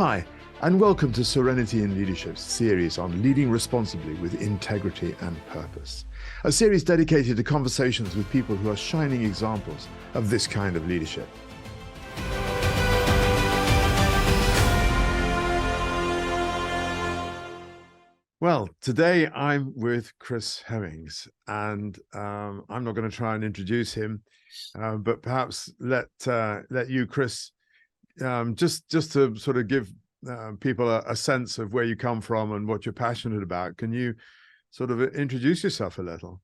Hi, and welcome to Serenity in Leadership's series on leading responsibly with integrity and purpose. A series dedicated to conversations with people who are shining examples of this kind of leadership. Well, today I'm with Chris Hemmings, and I'm not going to try and introduce him, but perhaps let you, Chris, just to sort of give people a sense of where you come from and what you're passionate about. Can you sort of introduce yourself a little?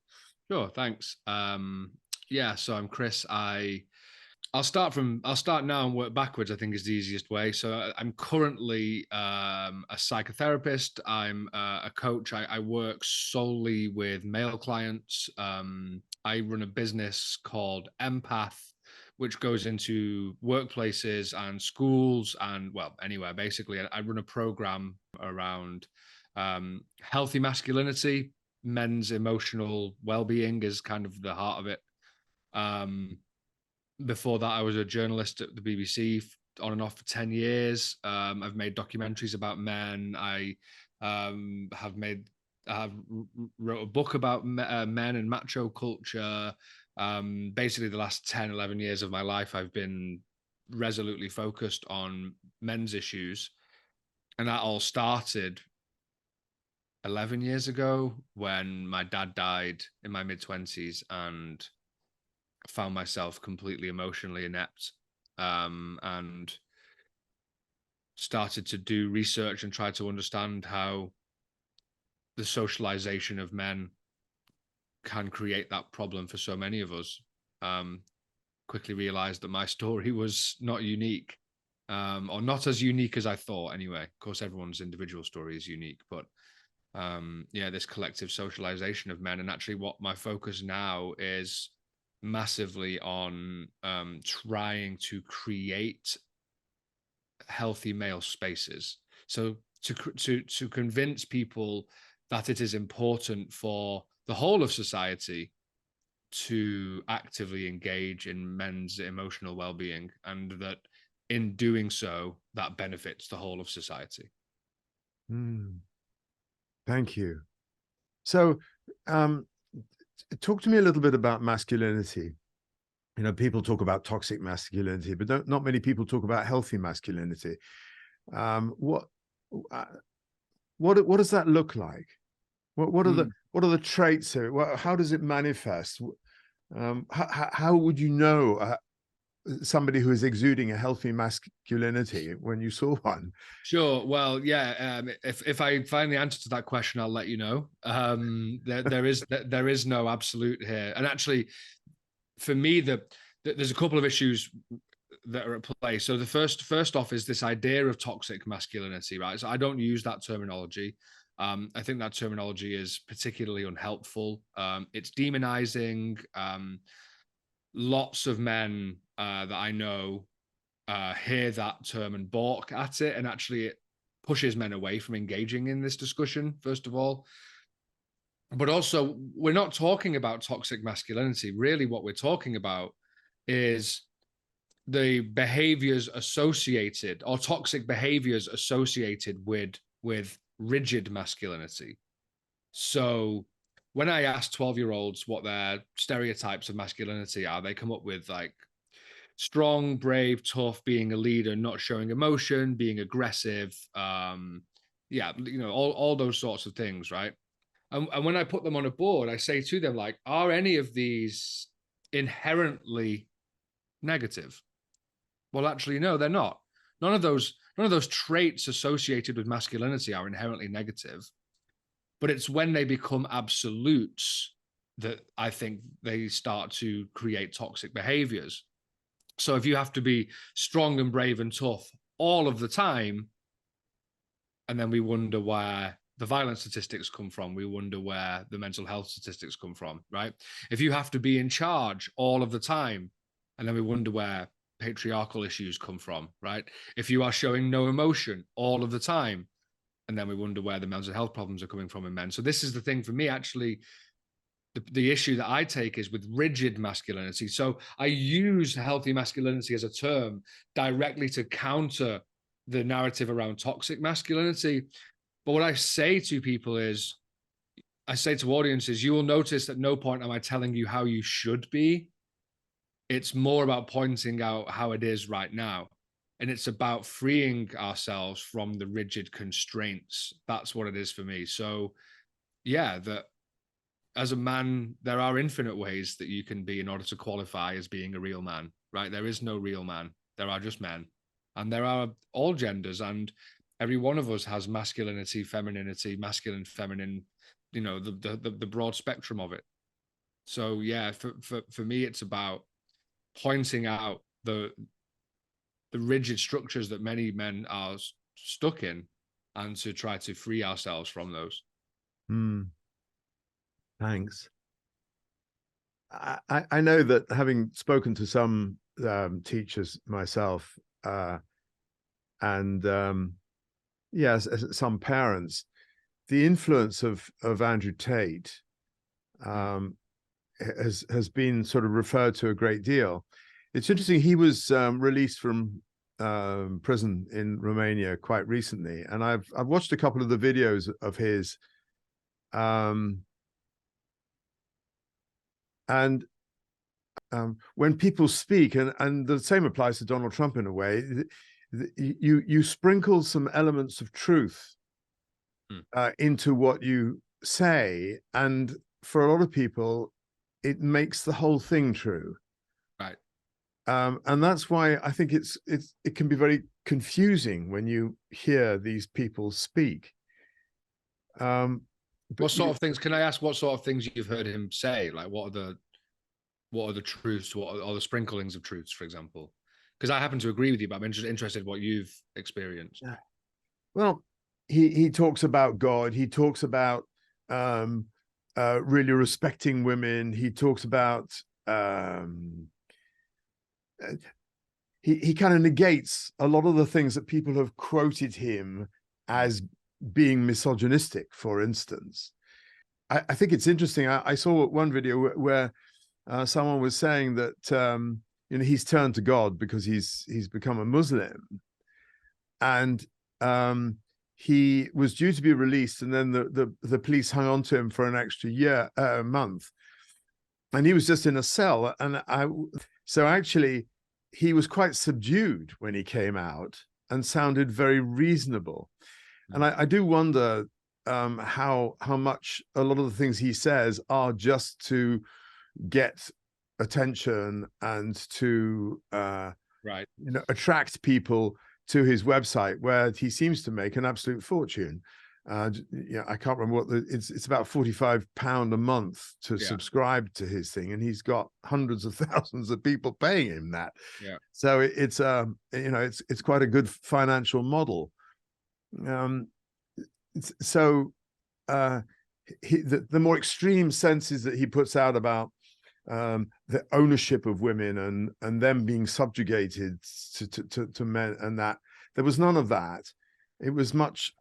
Sure, thanks. So I'm Chris. I'll start now and work backwards, I think is the easiest way. So I'm currently a psychotherapist. I'm a coach. I work solely with male clients. I run a business called Empath, which goes into workplaces and schools and, well, anywhere, basically. I run a program around healthy masculinity. Men's emotional well-being is kind of the heart of it. Before that, I was a journalist at the BBC on and off for 10 years. I've made documentaries about men. I wrote a book about men and macho culture. Basically, the last 10, 11 years of my life, I've been resolutely focused on men's issues. And that all started 11 years ago when my dad died in my mid-20s, and found myself completely emotionally inept, and started to do research and try to understand how the socialization of men can create that problem for so many of us. Quickly realized that my story was not unique, or not as unique as I thought anyway. Of course, everyone's individual story is unique, but this collective socialization of men. And actually what my focus now is massively on trying to create healthy male spaces. So to convince people that it is important for the whole of society to actively engage in men's emotional well-being, and that in doing so, that benefits the whole of society. Thank you. So, talk to me a little bit about masculinity. You know, people talk about toxic masculinity, but not many people talk about healthy masculinity. What does that look like? What are the traits of it? How does it manifest? How would you know somebody who is exuding a healthy masculinity when you saw one? Sure. Well, yeah. If I find the answer to that question, I'll let you know. There is no absolute here, and actually, for me, there's a couple of issues that are at play. So the first off is this idea of toxic masculinity, right? So I don't use that terminology. I think that terminology is particularly unhelpful. It's demonizing. Lots of men that I know hear that term and balk at it, and actually it pushes men away from engaging in this discussion, first of all. But also, we're not talking about toxic masculinity. Really, what we're talking about is the behaviors associated, or toxic behaviors associated with rigid masculinity. So when I ask 12-year-olds what their stereotypes of masculinity are, they come up with like strong, brave, tough, being a leader, not showing emotion, being aggressive, all those sorts of things, right? And when I put them on a board, I say to them, like, are any of these inherently negative? Well, actually, no, they're not. None of those traits associated with masculinity are inherently negative. But it's when they become absolutes that I think they start to create toxic behaviors. So if you have to be strong and brave and tough all of the time, and then we wonder where the violence statistics come from, we wonder where the mental health statistics come from, right? If you have to be in charge all of the time, and then we wonder where patriarchal issues come from, right? If you are showing no emotion all of the time, and then we wonder where the mental health problems are coming from in men. So this is the thing for me, actually. The issue that I take is with rigid masculinity. So I use healthy masculinity as a term directly to counter the narrative around toxic masculinity. But what I say to people is, I say to audiences, you will notice at no point am I telling you how you should be. It's more about pointing out how it is right now. And it's about freeing ourselves from the rigid constraints. That's what it is for me. So yeah, that as a man, there are infinite ways that you can be in order to qualify as being a real man, right? There is no real man. There are just men. And there are all genders, and every one of us has masculinity, femininity, masculine, feminine, you know, the broad spectrum of it. So yeah, for me, it's about pointing out the rigid structures that many men are stuck in, and to try to free ourselves from those. Thanks. I know that, having spoken to some teachers myself, and yes, some parents, the influence of Andrew Tate has been sort of referred to a great deal. It's interesting. He was released from prison in Romania quite recently, and I've watched a couple of the videos of his. And when people speak, and the same applies to Donald Trump in a way, you sprinkle some elements of truth into what you say, and for a lot of people, it makes the whole thing true. Right. And that's why I think it can be very confusing when you hear these people speak. What sort of things, can I ask, what sort of things you've heard him say? Like, what are the truths, what are the sprinklings of truths, for example? Because I happen to agree with you, but I'm interested in what you've experienced. Well, he talks about God. He talks about really respecting women. He talks about he kind of negates a lot of the things that people have quoted him as being misogynistic, for instance. I think it's interesting. I saw one video where someone was saying that you know, he's turned to God because he's become a Muslim, and he was due to be released, and then the police hung on to him for an extra month, and he was just in a cell. And so actually he was quite subdued when he came out and sounded very reasonable. And I do wonder how much a lot of the things he says are just to get attention and to right, you know, attract people to his website, where he seems to make an absolute fortune. Yeah, I can't remember what it's about £45 a month to subscribe to his thing, and he's got hundreds of thousands of people paying him that. Yeah. So it's you know, it's quite a good financial model. So the more extreme senses that he puts out about the ownership of women and them being subjugated to men, and that there was none of that. It was much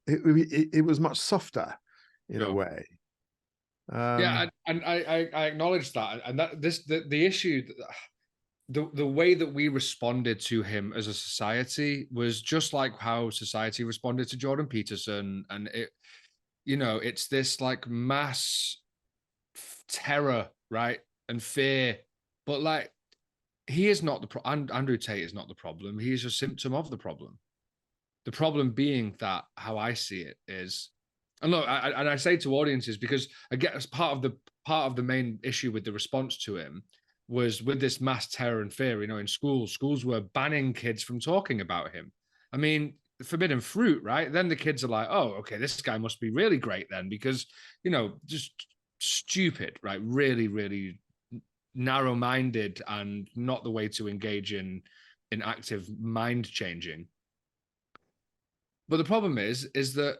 softer in a way. Yeah, and I acknowledge that, and that the issue, the way that we responded to him as a society was just like how society responded to Jordan Peterson, and it, you know, it's this like mass terror, right, and fear, but like, he is not Andrew Tate is not the problem. He is a symptom of the problem. The problem being that, how I see it is, and look, I say to audiences, because again, as part of the main issue with the response to him was with this mass terror and fear. You know, in schools were banning kids from talking about him. I mean, forbidden fruit, right? Then the kids are like, oh, okay, this guy must be really great then, because, you know, just stupid, right? Really, really narrow-minded, and not the way to engage in active mind changing. But the problem is that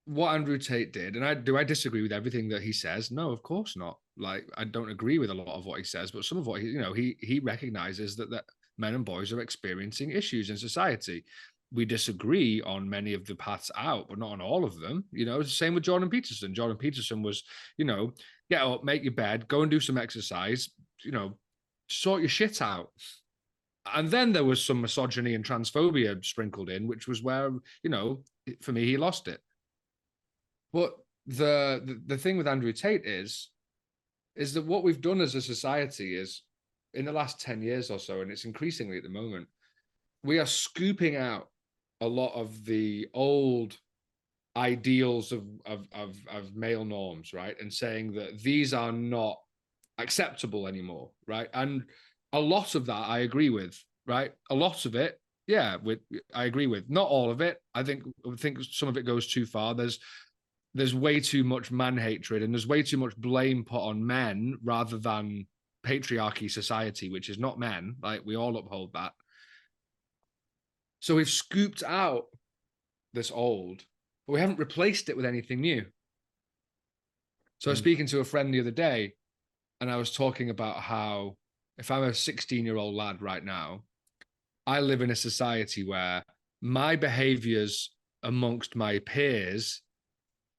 what Andrew Tate did, and I disagree with everything that he says? No, of course not. Like, I don't agree with a lot of what he says, but some of what he recognizes that men and boys are experiencing issues in society. We disagree on many of the paths out, but not on all of them. You know, it's the same with Jordan Peterson. Jordan Peterson was, you know, get up, make your bed, go and do some exercise, you know, sort your shit out. And then there was some misogyny and transphobia sprinkled in, which was where, for me, he lost it. But the thing with Andrew Tate is that what we've done as a society is, in the last 10 years or so, and it's increasingly at the moment, we are scooping out a lot of the old ideals of male norms, right? And saying that these are not acceptable anymore, right? And a lot of that I agree with, right? A lot of it, yeah, I agree with. Not all of it. I think some of it goes too far. There's way too much man hatred, and there's way too much blame put on men rather than patriarchy society, which is not men. Like, we all uphold that. So we've scooped out this old, but we haven't replaced it with anything new. So I was speaking to a friend the other day, and I was talking about how if I'm a 16-year-old lad right now, I live in a society where my behaviors amongst my peers,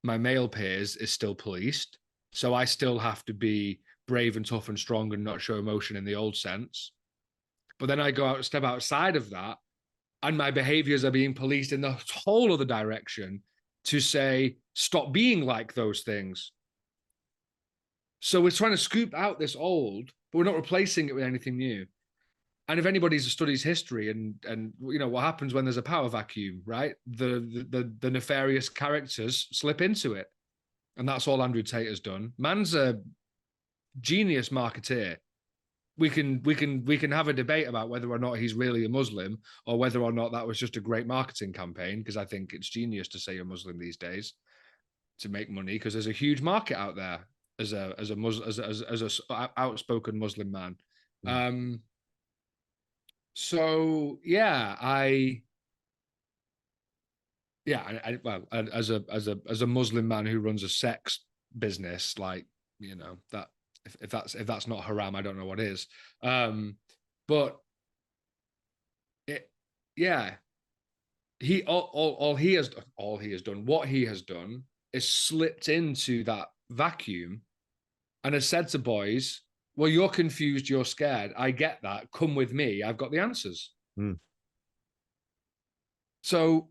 my male peers, is still policed. So I still have to be brave and tough and strong and not show emotion in the old sense. But then I step outside of that, and my behaviors are being policed in the whole other direction to say, stop being like those things. So we're trying to scoop out this old, but we're not replacing it with anything new. And if anybody studies history and what happens when there's a power vacuum, right? The nefarious characters slip into it. And that's all Andrew Tate has done. Man's a genius marketeer. We can have a debate about whether or not he's really a Muslim, or whether or not that was just a great marketing campaign, because I think it's genius to say you're Muslim these days to make money, because there's a huge market out there as a outspoken Muslim man. So yeah, as a Muslim man who runs a sex business, like, that if that's not haram, I don't know what is. But what he has done is slipped into that vacuum and has said to boys, well, you're confused, you're scared, I get that, come with me, I've got the answers. So,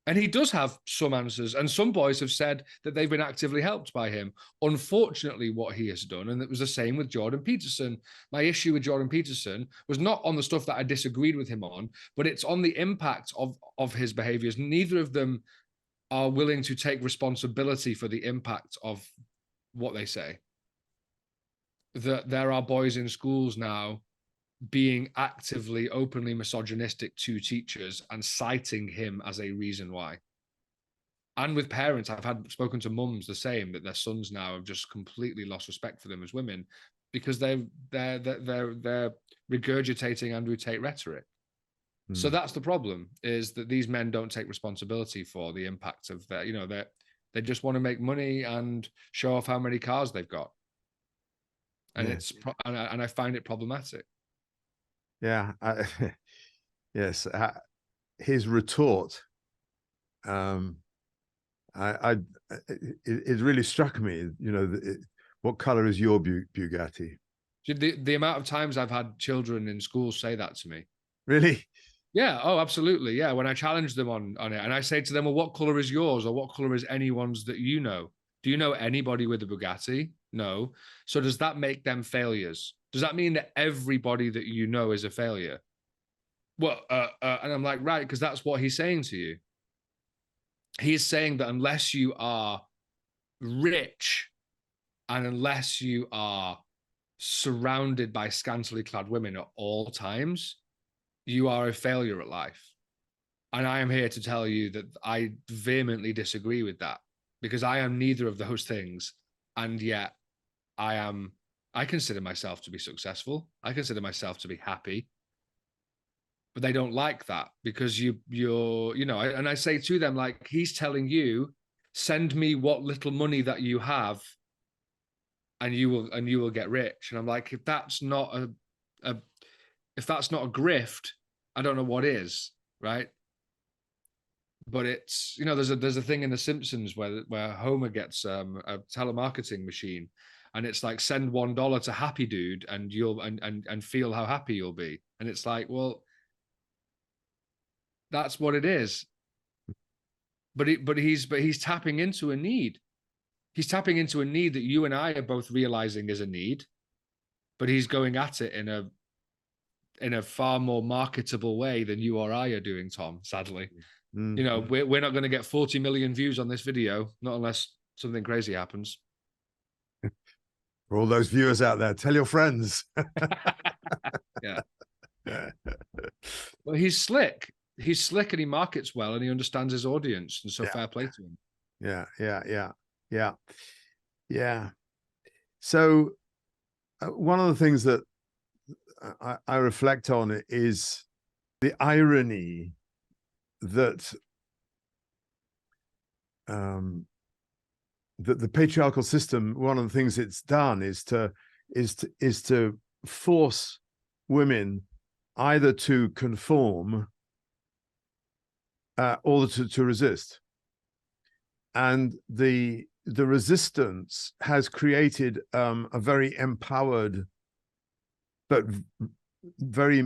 and he does have some answers, and some boys have said that they've been actively helped by him. Unfortunately, what he has done, and it was the same with Jordan Peterson. My issue with Jordan Peterson was not on the stuff that I disagreed with him on, but it's on the impact of his behaviors. Neither of them are willing to take responsibility for the impact of what they say. That there are boys in schools now being actively, openly misogynistic to teachers and citing him as a reason why. And with parents, I've spoken to mums the same, that their sons now have just completely lost respect for them as women because they're regurgitating Andrew Tate rhetoric. So that's the problem, is that these men don't take responsibility for the impact of their, they just want to make money and show off how many cars they've got. And I find it problematic. Yeah. Yes. His retort, it really struck me, what color is your Bugatti? The amount of times I've had children in schools say that to me. Really? Yeah. Oh, absolutely. Yeah. When I challenge them on it, and I say to them, well, what color is yours, or what color is anyone's that you know? Do you know anybody with a Bugatti? No. So does that make them failures? Does that mean that everybody that you know is a failure? Well, and I'm like, right, because that's what he's saying to you. He's saying that unless you are rich and unless you are surrounded by scantily clad women at all times, you are a failure at life. And I am here to tell you that I vehemently disagree with that, because I am neither of those things. And yet I consider myself to be successful. I consider myself to be happy. But they don't like that, because and I say to them, like, he's telling you, send me what little money that you have and you will get rich. And I'm like, if that's not a grift, I don't know what is, right? But it's, there's a thing in The Simpsons where Homer gets a telemarketing machine, and it's like, send $1 to Happy Dude and you'll and feel how happy you'll be. And it's like, well, that's what it is. But he's tapping into a need. He's tapping into a need that you and I are both realizing is a need, but he's going at it in a far more marketable way than you or I are doing, Tom, sadly. Mm-hmm. You know, we're not going to get 40 million views on this video, not unless something crazy happens. For all those viewers out there, tell your friends. Yeah. Well, he's slick. He's slick and he markets well and he understands his audience. And so fair play to him. Yeah. So one of the things that I reflect on is the irony that that the patriarchal system, one of the things it's done is to force women either to conform or to resist. And the resistance has created a very empowered but very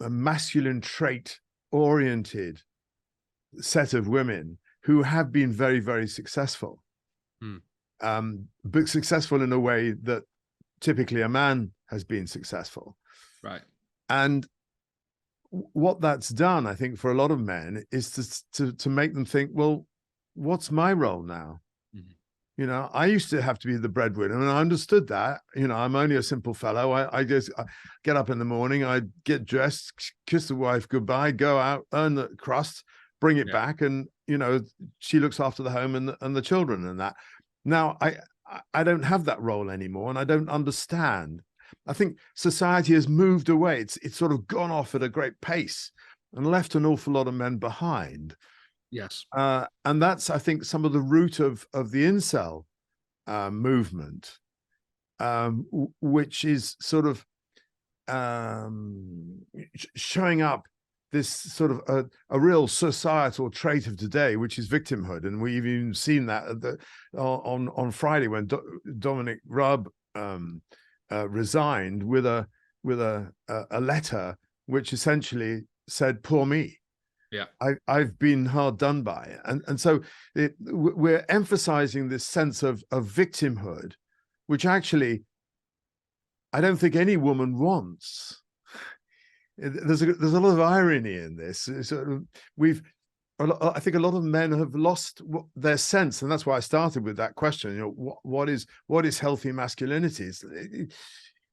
masculine trait oriented set of women who have been very, very successful. But successful in a way that typically a man has been successful. Right. And what that's done, I think, for a lot of men is to make them think, well, what's my role now? Mm-hmm. You know, I used to have to be the breadwinner, and I understood that. You know, I'm only a simple fellow. I just get up in the morning, I get dressed, kiss the wife goodbye, go out, earn the crust, bring it back, and you know, she looks after the home and the children and that. Now, I don't have that role anymore, and I don't understand. I think society has moved away. It's sort of gone off at a great pace and left an awful lot of men behind. Yes. And that's, I think, some of the root of the incel movement, which is sort of showing up this sort of a real societal trait of today, which is victimhood. And we've even seen that on Friday when Dominic Raab resigned with a letter which essentially said, "Poor me." Yeah, I've been hard done by, and so we're emphasizing this sense of victimhood, which actually I don't think any woman wants. There's a lot of irony in this. So I think a lot of men have lost their sense, and that's why I started with that question. You know, what is healthy masculinity? You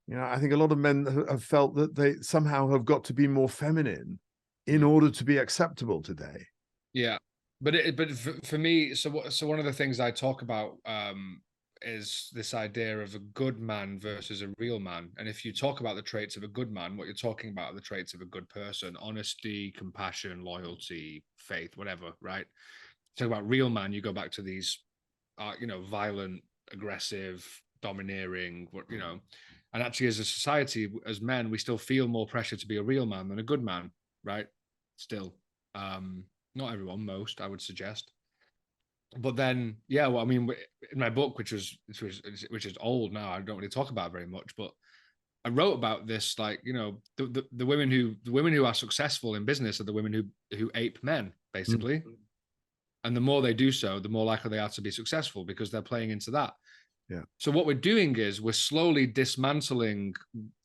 know, I think a lot of men have felt that they somehow have got to be more feminine in order to be acceptable today. Yeah, but for me, so one of the things I talk about is this idea of a good man versus a real man. And if you talk about the traits of a good man, what you're talking about are the traits of a good person: honesty, compassion, loyalty, faith, whatever, right? Talk about real man, you go back to these, you know, violent, aggressive, domineering, you know. And actually, as a society, as men, we still feel more pressure to be a real man than a good man, right? Still, not everyone, most, I would suggest. But then, yeah, well, I mean, in my book, which is old now, I don't really talk about it very much, but I wrote about this, like, you know, the women who are successful in business are the women who ape men, basically. Mm-hmm. And the more they do so, the more likely they are to be successful, because they're playing into that. Yeah. So what we're doing is we're slowly dismantling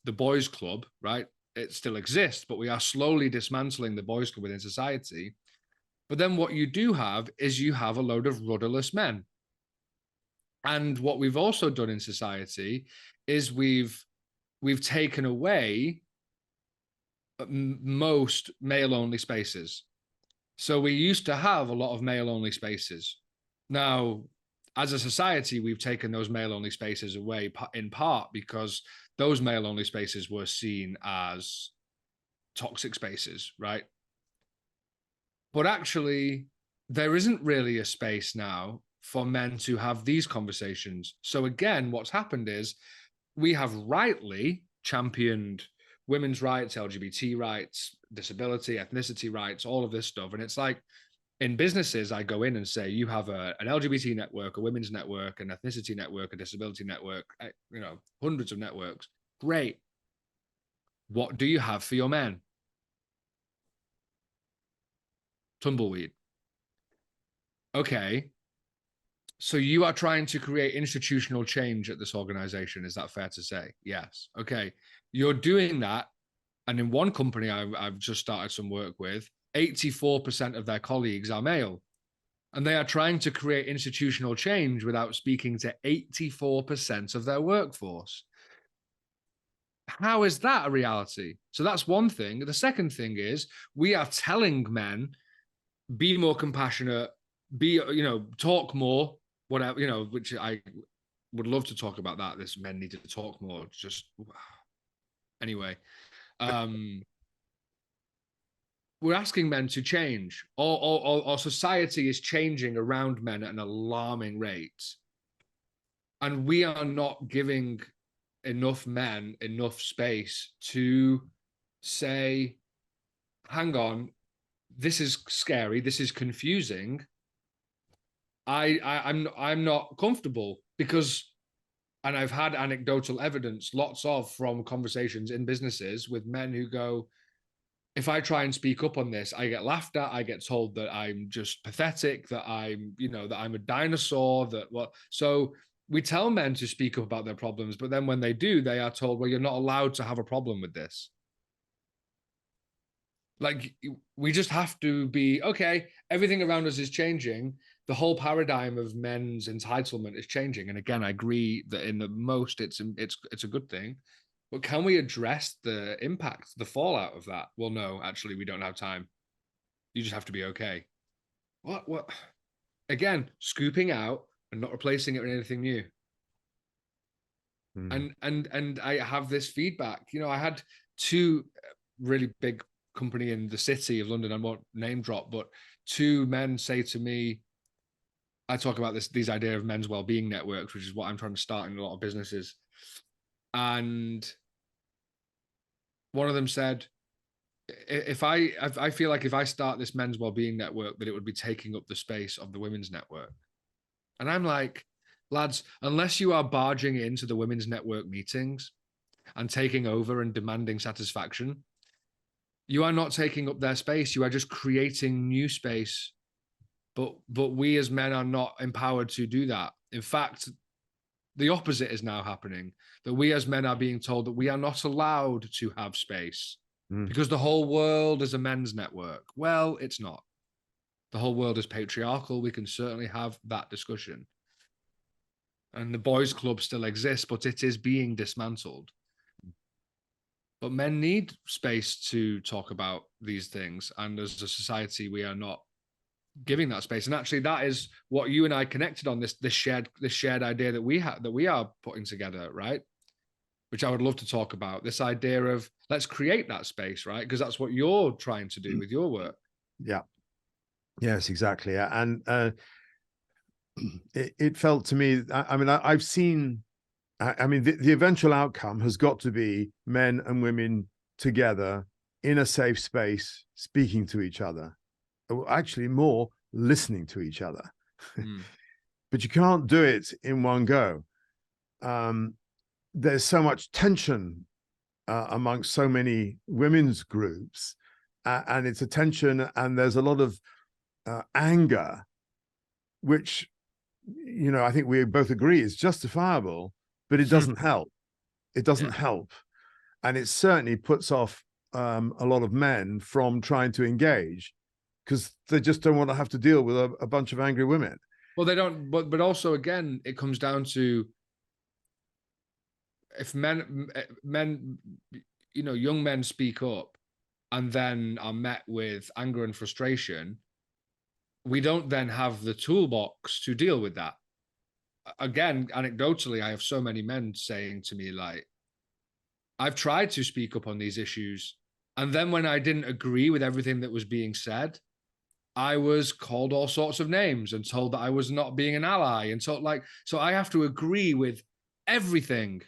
the boys' club, right? It still exists, but we are slowly dismantling the boys' club within society. But then what you do have is you have a load of rudderless men. And what we've also done in society is we've taken away most male-only spaces. So we used to have a lot of male-only spaces. Now, as a society, we've taken those male-only spaces away in part because those male-only spaces were seen as toxic spaces, right? But actually, there isn't really a space now for men to have these conversations. So again, what's happened is we have rightly championed women's rights, LGBT rights, disability, ethnicity rights, all of this stuff. And it's like, in businesses, I go in and say, you have an LGBT network, a women's network, an ethnicity network, a disability network, you know, hundreds of networks. Great. What do you have for your men? Tumbleweed. Okay. So you are trying to create institutional change at this organization. Is that fair to say? Yes. Okay. You're doing that. And in one company I've just started some work with, 84% of their colleagues are male. And they are trying to create institutional change without speaking to 84% of their workforce. How is that a reality? So that's one thing. The second thing is we are telling men, be more compassionate, talk more, whatever, which I would love to talk about that. This men need to talk more. Just anyway. We're asking men to change. Our society is changing around men at an alarming rate. And we are not giving enough men enough space to say, hang on, this is scary, this is confusing. I'm not comfortable because, and I've had anecdotal evidence, lots of from conversations in businesses with men who go, if I try and speak up on this, I get laughed at. I get told that I'm just pathetic, that I'm a dinosaur, so we tell men to speak up about their problems, but then when they do, they are told, well, you're not allowed to have a problem with this. Like, we just have to be, okay, everything around us is changing. The whole paradigm of men's entitlement is changing. And again, I agree that in the most, it's a good thing. But can we address the impact, the fallout of that? Well, no, actually, we don't have time. You just have to be okay. What? Again, scooping out and not replacing it with anything new. And I have this feedback. I had two really big company in the city of London, I won't name drop, but two men say to me, I talk about these idea of men's well-being networks, which is what I'm trying to start in a lot of businesses. And one of them said, I feel like if I start this men's well-being network, that it would be taking up the space of the women's network. And I'm like, lads, unless you are barging into the women's network meetings and taking over and demanding satisfaction, you are not taking up their space. You are just creating new space. But we as men are not empowered to do that. In fact, the opposite is now happening, that we as men are being told that we are not allowed to have space because the whole world is a men's network. Well, it's not. The whole world is patriarchal. We can certainly have that discussion. And the boys' club still exists, but it is being dismantled. But men need space to talk about these things. And as a society, we are not giving that space. And actually, that is what you and I connected on, this shared idea that we are putting together, right? Which I would love to talk about, this idea of let's create that space, right? Because that's what you're trying to do with your work. Yeah. Yes, exactly. And it felt to me, I've seen, the eventual outcome has got to be men and women together in a safe space, speaking to each other, or actually more listening to each other. But you can't do it in one go. There's so much tension amongst so many women's groups, and it's a tension, and there's a lot of anger, which, I think we both agree is justifiable, but it doesn't help. It doesn't help. And it certainly puts off a lot of men from trying to engage because they just don't want to have to deal with a bunch of angry women. Well, they don't, but also, again, it comes down to if men, young men speak up and then are met with anger and frustration, we don't then have the toolbox to deal with that. Again, anecdotally, I have so many men saying to me, like, I've tried to speak up on these issues, and then when I didn't agree with everything that was being said, I was called all sorts of names and told that I was not being an ally. And so I have to agree with everything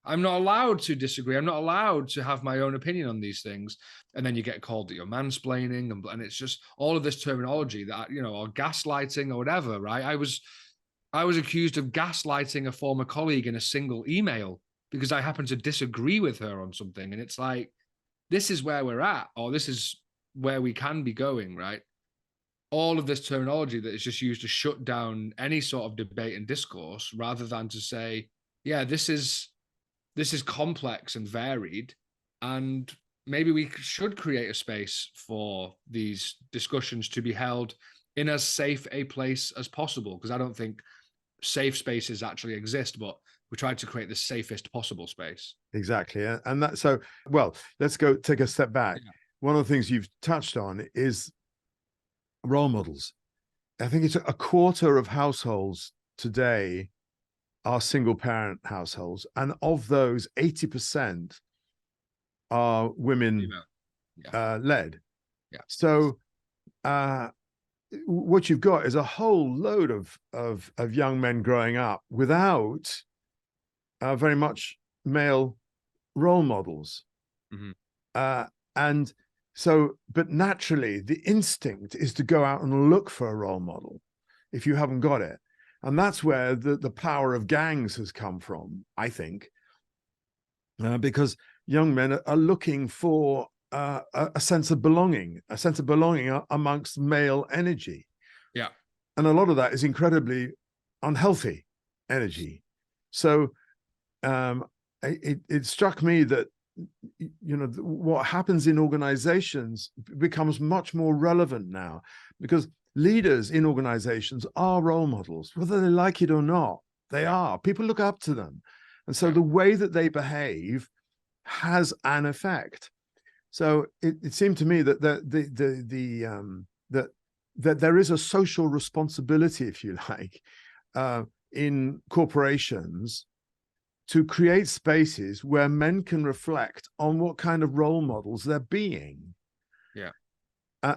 I'm not allowed to disagree. I'm not allowed to have my own opinion on these things. And then you get called that you're mansplaining, and it's just all of this terminology that, you know, or gaslighting or whatever, right? I was accused of gaslighting a former colleague in a single email because I happened to disagree with her on something. And it's like, this is where we're at, or this is where we can be going, right? All of this terminology that is just used to shut down any sort of debate and discourse, rather than to say, yeah, this is complex and varied, and maybe we should create a space for these discussions to be held in as safe a place as possible, because I don't think safe spaces actually exist, but we try to create the safest possible space. Exactly. And that, so, well, let's go take a step back. Yeah. One of the things you've touched on is role models. I think it's a quarter of households today are single parent households. And of those, 80% are women led. Yeah. So what you've got is a whole load of young men growing up without very much male role models. Mm-hmm. And so, but naturally, the instinct is to go out and look for a role model if you haven't got it. And that's where the power of gangs has come from, I think, because young men are looking for a sense of belonging, amongst male energy. Yeah. And a lot of that is incredibly unhealthy energy. So it struck me that, you know, what happens in organizations becomes much more relevant now, because leaders in organizations are role models, whether they like it or not. They are. People look up to them. And so the way that they behave has an effect. So it seemed to me that that there is a social responsibility, if you like, in corporations to create spaces where men can reflect on what kind of role models they're being. Yeah.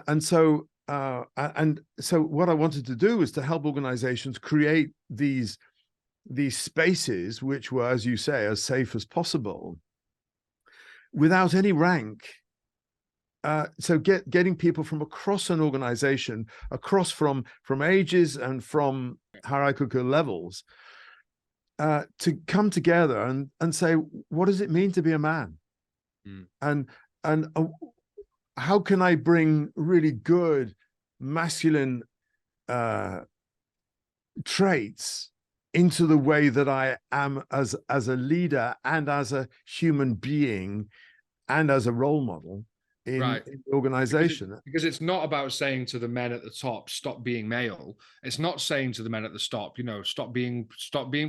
And so what I wanted to do was to help organizations create these spaces which were, as you say, as safe as possible, without any rank. So getting people from across an organization, across from ages and from hierarchical levels, to come together and say, what does it mean to be a man? And how can I bring really good masculine traits into the way that I am as a leader and as a human being and as a role model in the organization? Because it's not about saying to the men at the top, stop being male. It's not saying to the men at the top, you know, stop being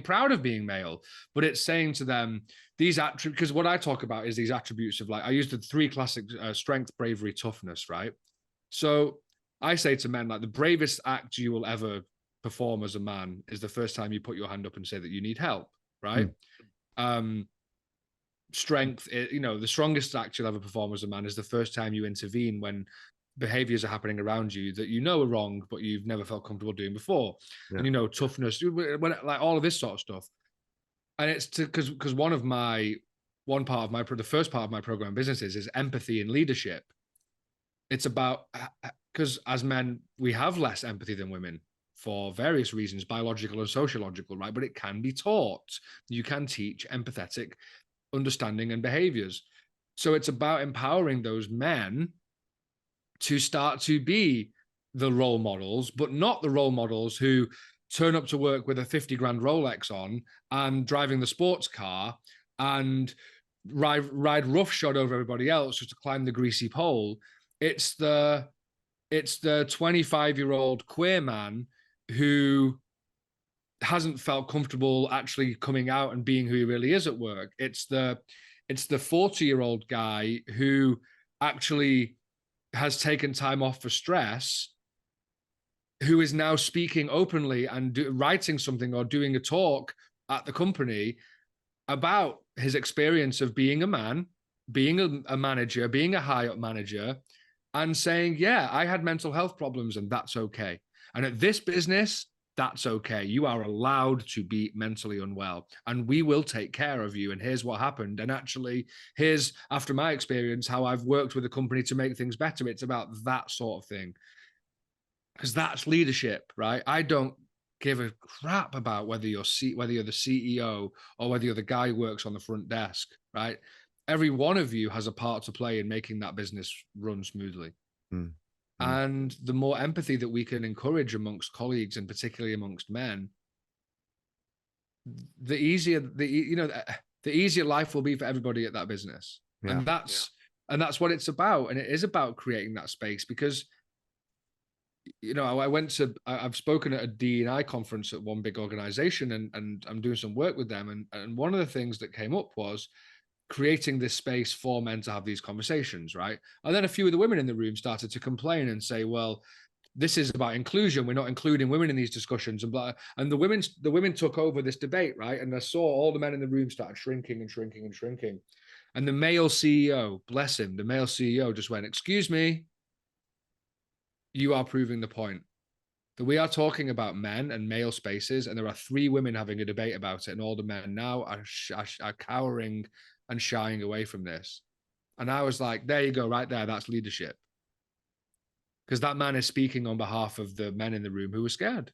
proud of being male. But it's saying to them these attributes, because what I talk about is these attributes of, like, I use the 3 classic strength, bravery, toughness, right? So I say to men, like, the bravest act you will ever perform as a man is the first time you put your hand up and say that you need help, right? Strength, you know, the strongest act you'll ever perform as a man is the first time you intervene when behaviors are happening around you that you know are wrong, but you've never felt comfortable doing before. And, you know, toughness, like all of this sort of stuff. And it's because the first part of my program businesses is empathy and leadership. It's about, because as men, we have less empathy than women for various reasons, biological and sociological, right? But it can be taught. You can teach empathetic understanding and behaviors. So it's about empowering those men to start to be the role models, but not the role models who turn up to work with a 50 grand Rolex on and driving the sports car and ride roughshod over everybody else just to climb the greasy pole. It's the 25-year-old queer man who hasn't felt comfortable actually coming out and being who he really is at work. It's the 40-year-old guy who actually has taken time off for stress, who is now speaking openly and writing something or doing a talk at the company about his experience of being a man, being a manager, being a high up manager, and saying, yeah, I had mental health problems and that's okay. And at this business, That's okay. You are allowed to be mentally unwell, and we will take care of you. And here's what happened. And actually, here's, after my experience, how I've worked with a company to make things better. It's about that sort of thing, because that's leadership, right? I don't give a crap about whether you're the CEO or whether you're the guy who works on the front desk, right? Every one of you has a part to play in making that business run smoothly. Mm. And the more empathy that we can encourage amongst colleagues, and particularly amongst men, the easier the easier life will be for everybody at that business. Yeah. And that's what it's about. And it is about creating that space, because I've spoken at a D&I conference at one big organization, and I'm doing some work with them. And one of the things that came up was creating this space for men to have these conversations, right? And then a few of the women in the room started to complain and say, well, this is about inclusion. We're not including women in these discussions, and blah. And the women took over this debate, right? And I saw all the men in the room started shrinking and shrinking and shrinking. And the male CEO, bless him, the male CEO just went, excuse me, you are proving the point that we are talking about men and male spaces, and there are 3 women having a debate about it, and all the men now are cowering and shying away from this. And I was like, there you go, right there, that's leadership. Because that man is speaking on behalf of the men in the room who were scared.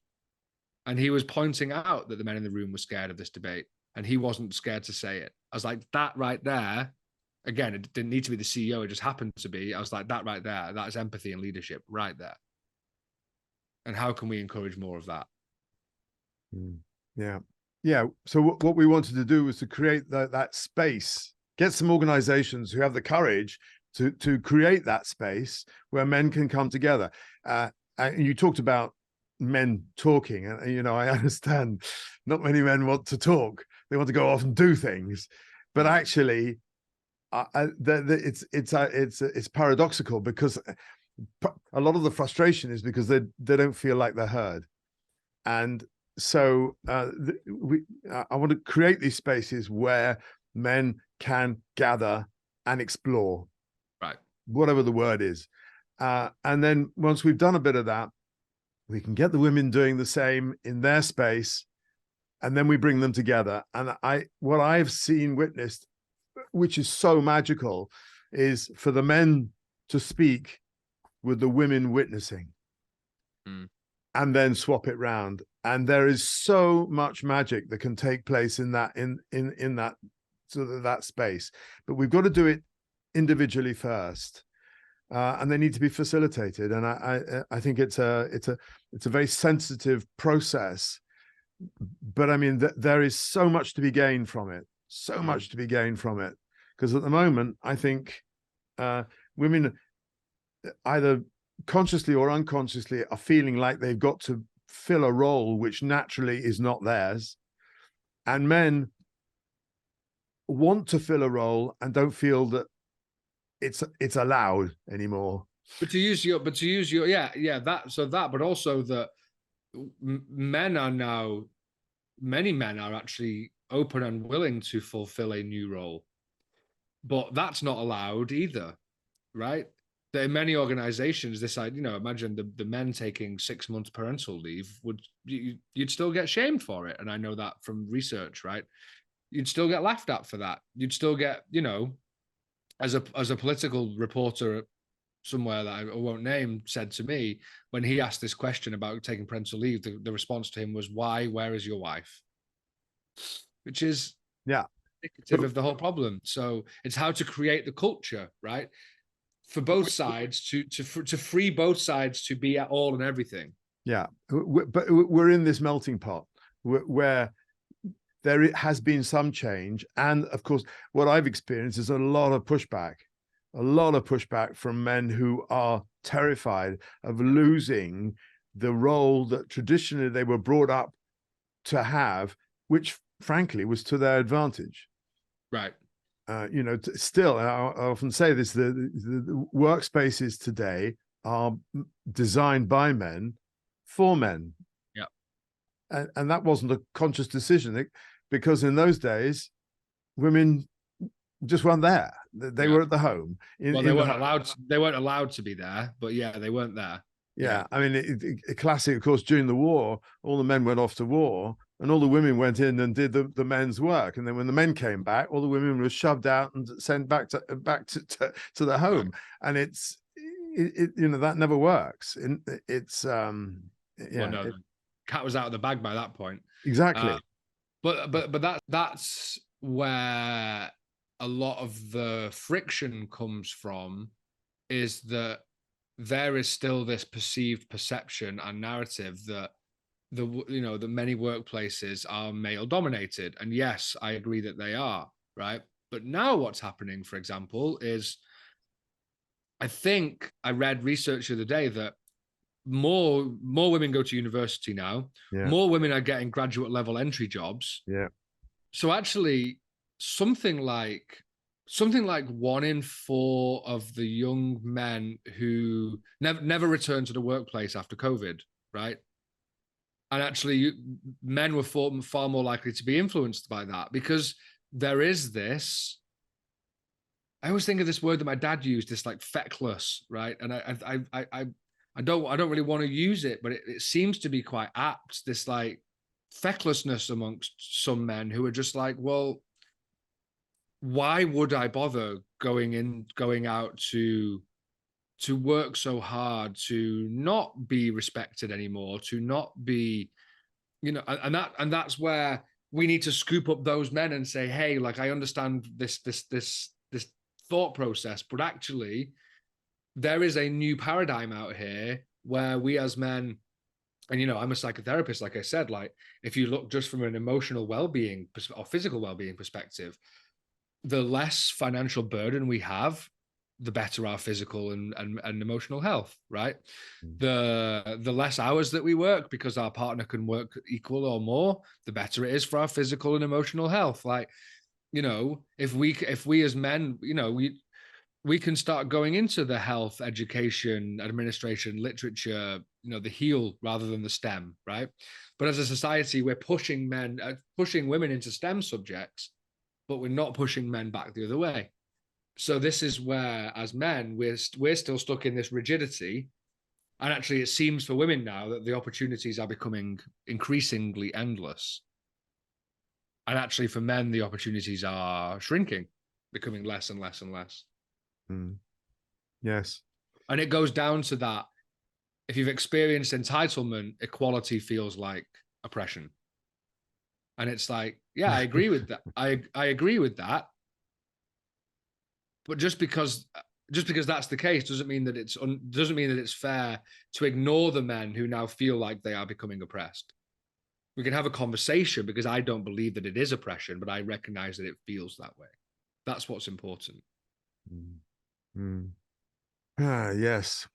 And he was pointing out that the men in the room were scared of this debate, and he wasn't scared to say it. I was like, that right there, again, it didn't need to be the CEO, it just happened to be. I was like, that right there, that's empathy and leadership right there. And how can we encourage more of that? Yeah. Yeah. So what we wanted to do was to create that space, get some organizations who have the courage to create that space where men can come together. And you talked about men talking, and I understand not many men want to talk. They want to go off and do things, but actually, it's paradoxical, because a lot of the frustration is because they don't feel like they're heard. And so I want to create these spaces where men can gather and explore, right, whatever the word is. And then once we've done a bit of that, we can get the women doing the same in their space, and then we bring them together. And what I've witnessed, which is so magical, is for the men to speak with the women witnessing, and then swap it round. And there is so much magic that can take place in that that space. But we've got to do it individually first, and they need to be facilitated. And I think it's a very sensitive process. But I mean, there is so much to be gained from it. So much to be gained from it, because at the moment, I think women, either consciously or unconsciously, are feeling like they've got to fill a role which naturally is not theirs, and men want to fill a role and don't feel that it's allowed anymore. But to use your but also that men are now, many men are actually open and willing to fulfill a new role, but that's not allowed either, right? That in many organizations, this, imagine the men taking 6 months parental leave, you'd still get shamed for it. And I know that from research, right? You'd still get laughed at for that. You'd still get, as a political reporter somewhere that I won't name said to me, when he asked this question about taking parental leave, the response to him was, why? Where is your wife? Which is indicative of the whole problem. So it's how to create the culture, right? For both sides, to free both sides to be at all and everything. Yeah, but we're in this melting pot where there has been some change, and of course, what I've experienced is a lot of pushback from men who are terrified of losing the role that traditionally they were brought up to have, which frankly was to their advantage. Right. Still, I often say this, the workspaces today are designed by men for men. Yeah. And that wasn't a conscious decision, because in those days, women just weren't there. They were at the home. They weren't allowed to be there, but yeah, they weren't there. Yeah, I mean, a classic, of course, during the war, all the men went off to war and all the women went in and did the men's work. And then when the men came back, all the women were shoved out and sent back to their home. Right. And you know, that never works. It's Well, yeah, no, the cat was out of the bag by that point. exactly. But that's where a lot of the friction comes from, is that there is still this perceived perception and narrative that the many workplaces are male dominated. And yes, I agree that they are, right? But now what's happening, for example, is I think I read research the other day that more women go to university now. Yeah, More women are getting graduate level entry jobs. yeah, So actually, something like 1 in 4 of the young men who never returned to the workplace after COVID, right? And actually, men were far more likely to be influenced by that, because there is this. I always think of this word that my dad used, this like feckless, right? And I don't really want to use it, but it seems to be quite apt. This like fecklessness amongst some men who are just like, well, why would I bother going out to work so hard, to not be respected anymore, to not be, and that's where we need to scoop up those men and say, hey, like, I understand this thought process, but actually there is a new paradigm out here where we as men, and I'm a psychotherapist, like I said, like if you look just from an emotional well-being or physical well-being perspective, the less financial burden we have, the better our physical and emotional health, right? The less hours that we work because our partner can work equal or more, the better it is for our physical and emotional health. Like, if we as men, we can start going into the health, education, administration, literature, the heal rather than the STEM, right? But as a society, we're pushing women into STEM subjects, but we're not pushing men back the other way. So this is where, as men, we're still stuck in this rigidity. And actually, it seems for women now that the opportunities are becoming increasingly endless. And actually, for men, the opportunities are shrinking, becoming less and less and less. Yes. And it goes down to that. If you've experienced entitlement, equality feels like oppression. And it's like, yeah, I agree with that. I agree with that. But just because that's the case doesn't mean that it's fair to ignore the men who now feel like they are becoming oppressed. We can have a conversation, because I don't believe that it is oppression, but I recognize that it feels that way. That's what's important. Yes.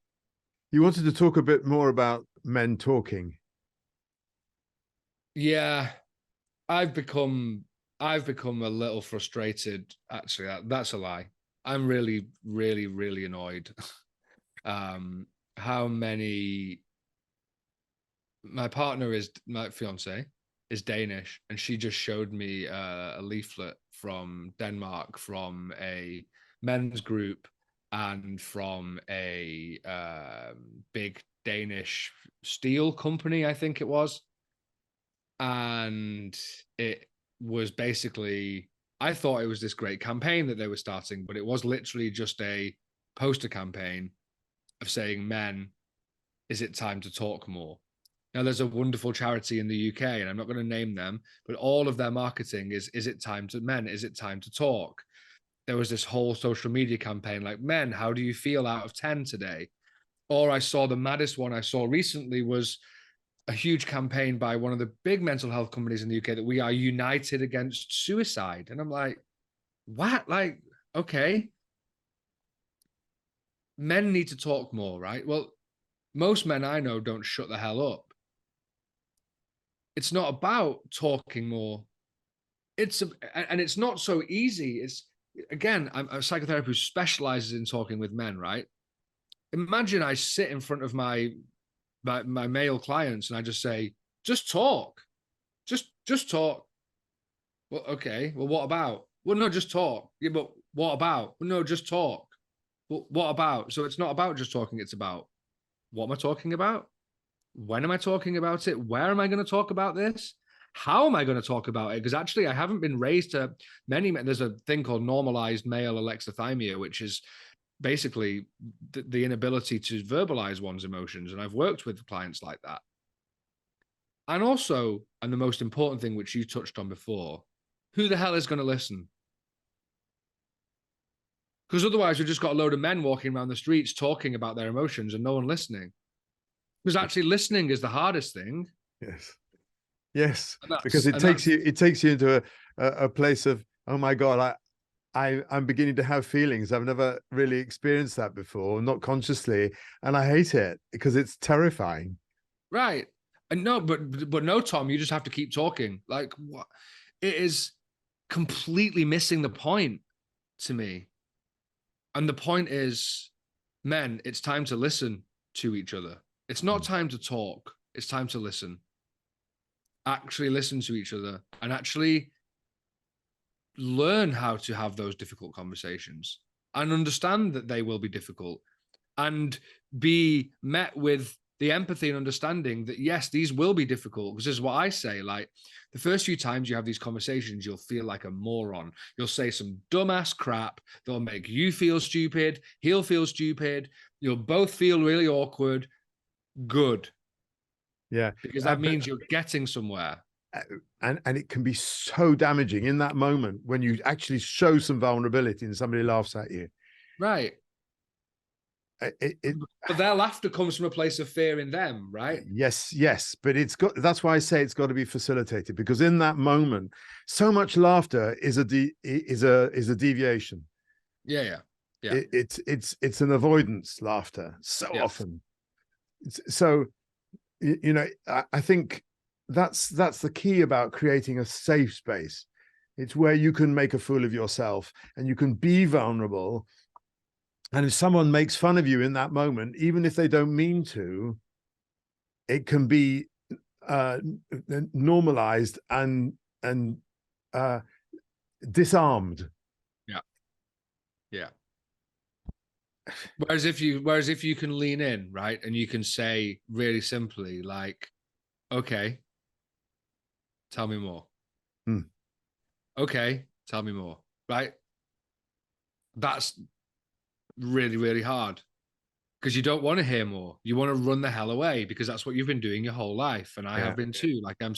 You wanted to talk a bit more about men talking. Yeah, I've become a little frustrated. Actually, that's a lie. I'm really, really, really annoyed. How many? My fiance is Danish, and she just showed me a leaflet from Denmark, from a men's group and from a big Danish steel company, I think it was. And it was basically, I thought it was this great campaign that they were starting, but it was literally just a poster campaign of saying, men, is it time to talk more? Now, there's a wonderful charity in the UK, and I'm not going to name them, but all of their marketing is it time to men? Is it time to talk? There was this whole social media campaign like, men, how do you feel out of 10 today? Or I saw the maddest one I saw recently was a huge campaign by one of the big mental health companies in the UK that we are united against suicide. And I'm like, what? Like, okay. Men need to talk more, right? Well, most men I know don't shut the hell up. It's not about talking more. And it's not so easy. It's, again, I'm a psychotherapist who specializes in talking with men, right? Imagine I sit in front of my male clients and I just say, just talk. Just talk. Well, okay. Well, what about? Well, no, just talk. Yeah, but what about? Well, no, just talk. Well, what about? So it's not about just talking, it's about what am I talking about? When am I talking about it? Where am I going to talk about this? How am I going to talk about it? Because actually, I haven't been raised to many. There's a thing called normalized male alexithymia, which is basically the inability to verbalize one's emotions. And I've worked with clients like that. And also, and the most important thing, which you touched on before, who the hell is going to listen? Because otherwise, we've just got a load of men walking around the streets talking about their emotions and no one listening. Because actually, listening is the hardest thing. Yes. Yes, because it takes you into a place of, oh my God, I'm beginning to have feelings. I've never really experienced that before, not consciously, and I hate it because it's terrifying. Right. And no, but no, Tom, you just have to keep talking. Like, what? It is completely missing the point to me. And the point is, men, it's time to listen to each other. It's not time to talk. It's time to listen. Actually listen to each other and actually learn how to have those difficult conversations and understand that they will be difficult and be met with the empathy and understanding that, yes, these will be difficult. Because this is what I say, like, the first few times you have these conversations, you'll feel like a moron. You'll say some dumbass crap. They'll make you feel stupid. He'll feel stupid. You'll both feel really awkward. Good. Yeah. Because that means you're getting somewhere. And it can be so damaging in that moment when you actually show some vulnerability and somebody laughs at you. Right. But their laughter comes from a place of fear in them, right? Yes, but that's why I say it's got to be facilitated, because in that moment, so much laughter is a deviation. Yeah. It's an avoidance laughter so often. So, you know, I think that's the key about creating a safe space. It's where you can make a fool of yourself and you can be vulnerable. And if someone makes fun of you in that moment, even if they don't mean to, it can be normalized and disarmed. Yeah. Whereas if you can lean in, right, and you can say really simply, like, okay, tell me more. Okay, tell me more. Right? That's really, really hard. Because you don't want to hear more. You want to run the hell away because that's what you've been doing your whole life. And I have been too. Like, I'm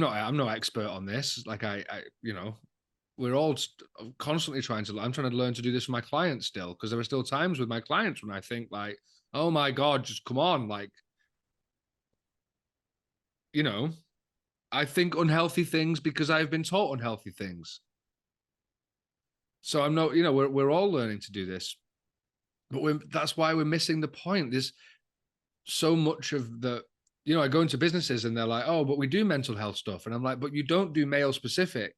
no expert on this. Like I we're all constantly I'm trying to learn to do this for my clients still, because there are still times with my clients when I think like, oh my God, just come on. Like, I think unhealthy things because I've been taught unhealthy things. So I'm not, we're all learning to do this, but that's why we're missing the point. There's so much of the, I go into businesses and they're like, oh, but we do mental health stuff. And I'm like, but you don't do male specific.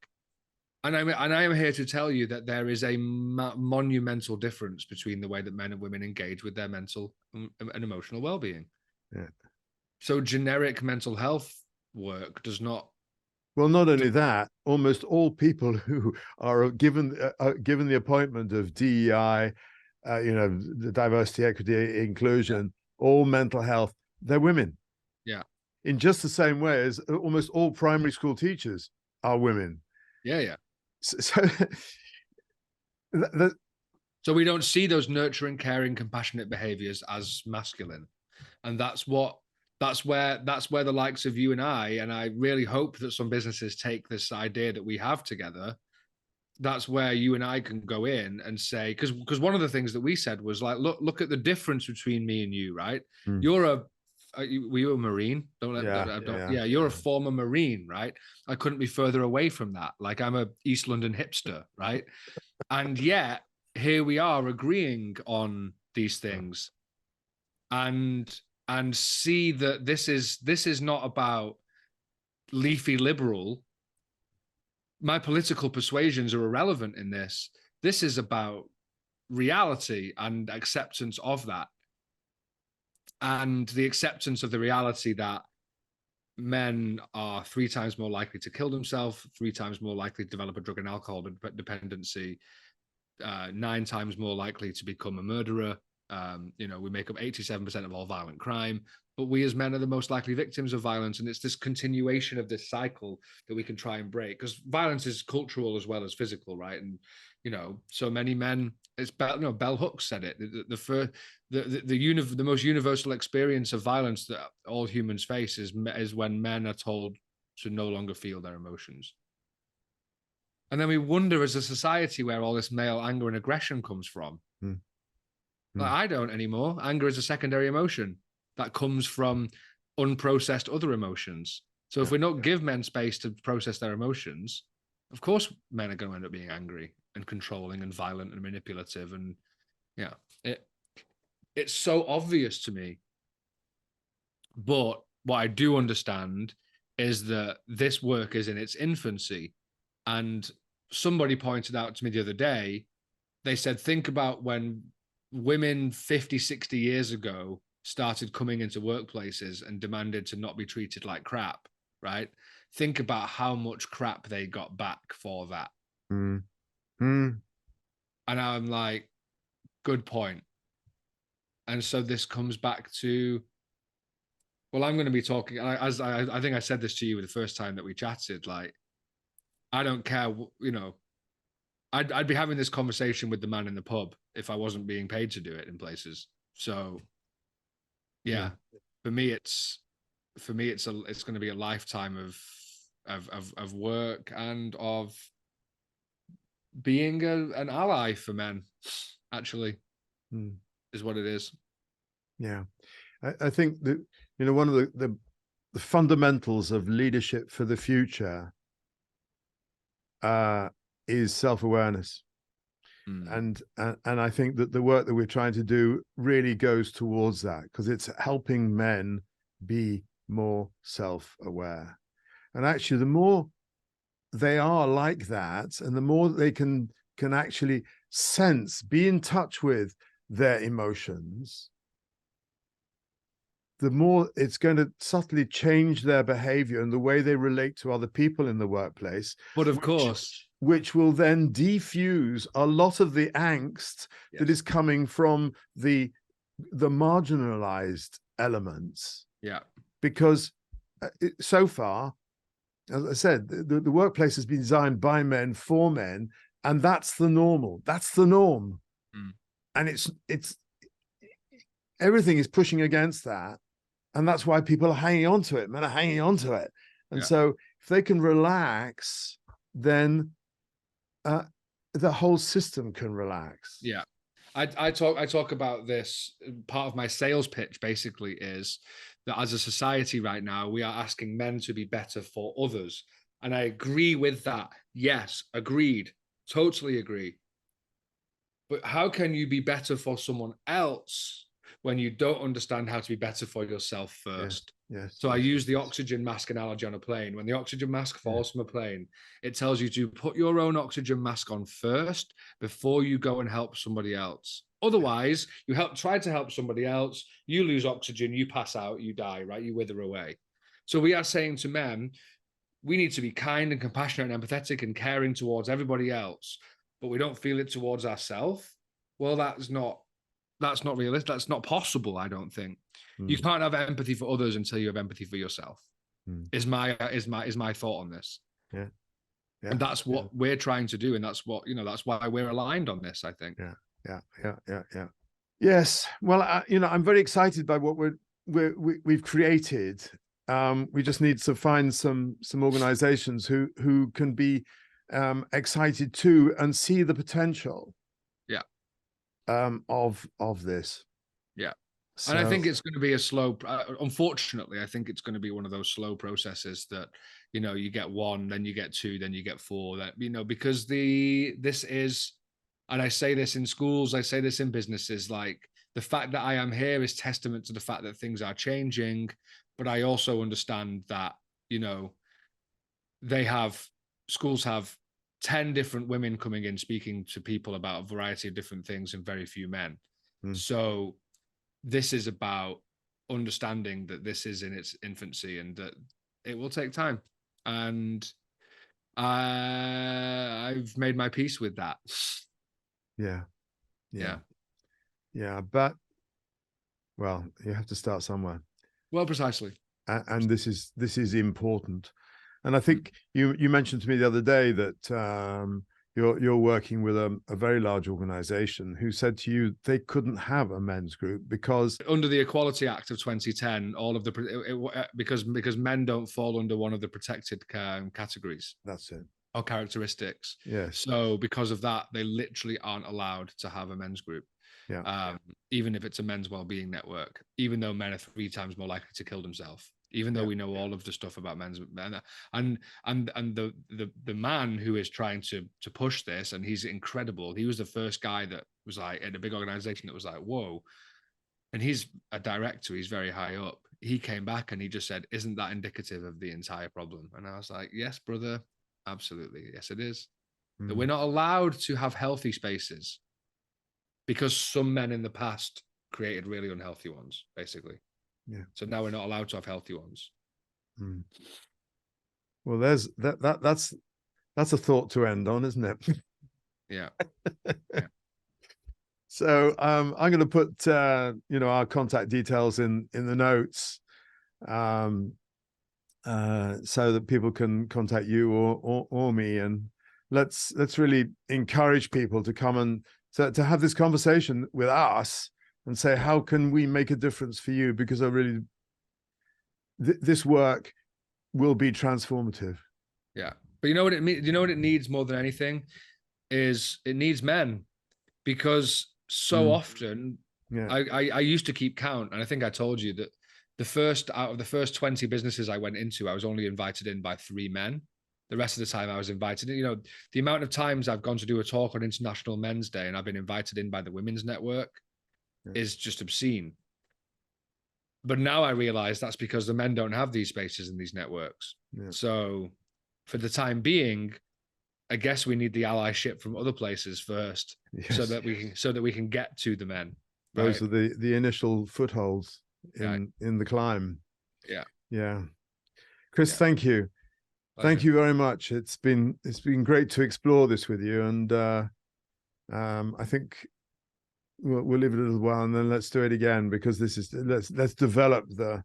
And I am here to tell you that there is a monumental difference between the way that men and women engage with their mental and emotional well-being. Yeah. So generic mental health work does not. Well, not only that, almost all people who are given the appointment of DEI, the diversity, equity, inclusion, all mental health, they're women. Yeah. In just the same way as almost all primary school teachers are women. Yeah. So we don't see those nurturing, caring, compassionate behaviors as masculine. And that's where the likes of you and I really hope that some businesses take this idea that we have together. That's where you and I can go in and say, because one of the things that we said was like, look at the difference between me and you, right? Were you a Marine? You're a former Marine, right? I couldn't be further away from that. Like, I'm a East London hipster, right? And yet here we are agreeing on these things, and see that this is not about leafy liberal. My political persuasions are irrelevant in this. This is about reality and acceptance of that. And the acceptance of the reality that men are 3 times more likely to kill themselves, 3 times more likely to develop a drug and alcohol dependency, 9 times more likely to become a murderer, We make up 87% of all violent crime, but we as men are the most likely victims of violence. And it's this continuation of this cycle that we can try and break, because violence is cultural as well as physical, right? And, so many men, it's Bell Hooks said it, the most universal experience of violence that all humans face is when men are told to no longer feel their emotions. And then we wonder as a society where all this male anger and aggression comes from. Like, I don't anymore. Anger is a secondary emotion that comes from unprocessed other emotions. So if we don't give men space to process their emotions, of course men are going to end up being angry and controlling and violent and manipulative. And it's so obvious to me. But what I do understand is that this work is in its infancy. And somebody pointed out to me the other day, they said, think about when women 50, 60 years ago started coming into workplaces and demanded to not be treated like crap, right? Think about how much crap they got back for that. And I'm like, good point. And so this comes back to, well, I'm going to be talking, as I think I said this to you the first time that we chatted, like, I don't care, I'd be having this conversation with the man in the pub if I wasn't being paid to do it in places. So for me it's going to be a lifetime of work and of being an ally for men, actually, is what it is. Yeah. I think that, one of the fundamentals of leadership for the future is self-awareness. And I think that the work that we're trying to do really goes towards that, because it's helping men be more self-aware. And actually, the more they are like that, and the more they can actually sense, be in touch with their emotions, the more it's going to subtly change their behavior and the way they relate to other people in the workplace. But of course, which will then defuse a lot of the angst that is coming from the marginalized elements. Yeah. Because so far, as I said, the workplace has been designed by men for men, and that's the normal. That's the norm. And it's everything is pushing against that. And that's why people are hanging on to it. Men are hanging on to it. And so if they can relax, then the whole system can relax. Yeah. I talk about this. Part of my sales pitch basically is that as a society right now, we are asking men to be better for others. And I agree with that. Yes, agreed. Totally agree. But how can you be better for someone else when you don't understand how to be better for yourself first? So I use the oxygen mask analogy on a plane. When the oxygen mask falls from a plane, it tells you to put your own oxygen mask on first before you go and help somebody else. Otherwise, you try to help somebody else, you lose oxygen, you pass out, you die, right? You wither away. So we are saying to men, we need to be kind and compassionate and empathetic and caring towards everybody else, but we don't feel it towards ourselves. Well, that's not realistic. That's not possible, I don't think. You can't have empathy for others until you have empathy for yourself. Is my thought on this. And that's what we're trying to do, and that's what that's why we're aligned on this, I think. Yes. Well, I'm very excited by what we've created. We just need to find some organizations who can be excited too and see the potential of this. So, and I think it's going to be a slow, unfortunately, I think it's going to be one of those slow processes that, you get one, then you get two, then you get four, that, because this is, and I say this in schools, I say this in businesses, like the fact that I am here is testament to the fact that things are changing. But I also understand that, schools have 10 different women coming in, speaking to people about a variety of different things and very few men. So this is about understanding that this is in its infancy and that it will take time. And I've made my peace with that. Yeah. Yeah, but well, you have to start somewhere. Well, precisely. And this is important. And I think you mentioned to me the other day that you're working with a very large organization who said to you they couldn't have a men's group because under the Equality Act of 2010, all of the because men don't fall under one of the protected categories. That's it. Or characteristics. Yes. So because of that, they literally aren't allowed to have a men's group. Yeah. Even if it's a men's well-being network, even though men are 3 times more likely to kill themselves, even though we know all of the stuff about men's men, and the man who is trying to push this, and he's incredible. He was the first guy that was like in a big organization that was like, whoa. And he's a director, he's very high up. He came back and he just said, isn't that indicative of the entire problem? And I was like, yes, brother, absolutely. Yes, it is. That we're not allowed to have healthy spaces because some men in the past created really unhealthy ones, basically. Yeah. So now we're not allowed to have healthy ones. Well, there's that's a thought to end on, isn't it? Yeah. So I'm going to put our contact details in the notes, so that people can contact you or me, and let's really encourage people to come and to have this conversation with us and say, how can we make a difference for you? Because I really this work will be transformative. Yeah, but you know what it means. You know what it needs more than anything is it needs men, because so often I used to keep count, and I think I told you that out of the first 20 businesses I went into, I was only invited in by 3 men. The rest of the time I was invited in. You know, the amount of times I've gone to do a talk on International Men's Day and I've been invited in by the Women's Network is just obscene. But now I realize that's because the men don't have these spaces in these networks. Yeah. So for the time being, I guess we need the allyship from other places first, so that we can get to the men. Those are the initial footholds in the climb. Yeah. Chris, thank you. Pleasure. Thank you very much. It's been great to explore this with you, and I think we'll leave it a little while and then let's do it again, because this is let's develop the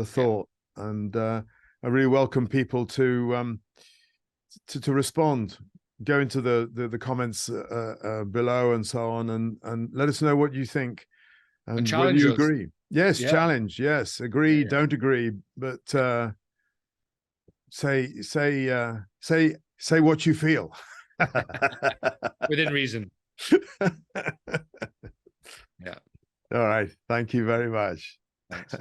thought, and I really welcome people to respond. Go into the comments below and so on, and let us know what you think and whether you agree. Yes, challenge. Yes, agree. Don't agree, but say what you feel within reason. All right. Thank you very much. Thanks.